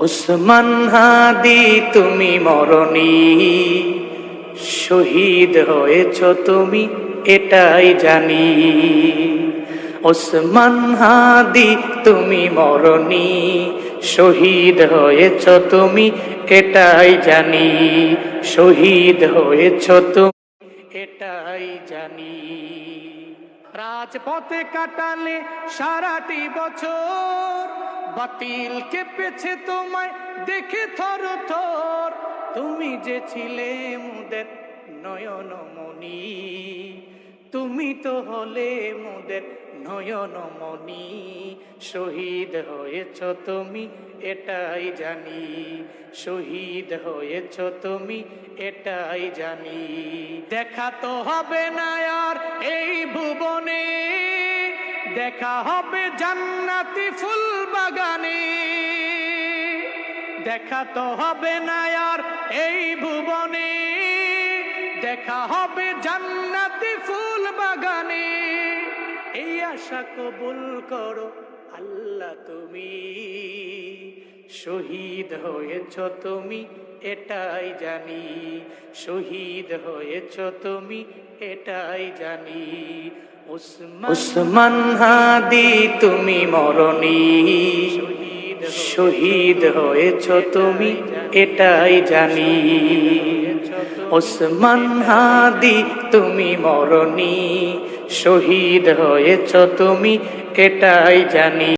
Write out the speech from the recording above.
উসমান হাদি তুমি মরণি, শহীদ হয়েছ তুমি এটাই জানি। উসমান হাদি তুমি মরণি, শহীদ হয়েছ তুমি এটাই জানি। শহীদ হয়েছ তুমি এটাই জানি। রাজপথে কাটালে সারাটি বছর, বাতিল কেঁপেছে তোমায় দেখে থর থর। তুমি যে ছিলে মোদের নয়নমণি, তুমি তো হলে মোদের নয়নমণি। শহীদ হয়েছ তুমি এটাই জানি। শহীদ হয়েছ তুমি এটাই জানি। দেখা তো হবে না আর এই ভুবনে, দেখা হবে জান্নাতি ফুল বাগানে। দেখা তো হবে না আর এই ভুবনে, দেখা হবে জান্নাতি ফুল বাগানে। এই আশা কবুল করো আল্লাহ তুমি। শহীদ হয়েছ তুমি এটাই জানি। শহীদ হয়েছ তুমি এটাই জানি। উসমান হাদি তুমি মরণি, শহীদ হয়েছ তুমি এটাই জানি। উসমান হাদি তুমি মরণি, শহীদ হয়েছ তুমি এটাই জানি।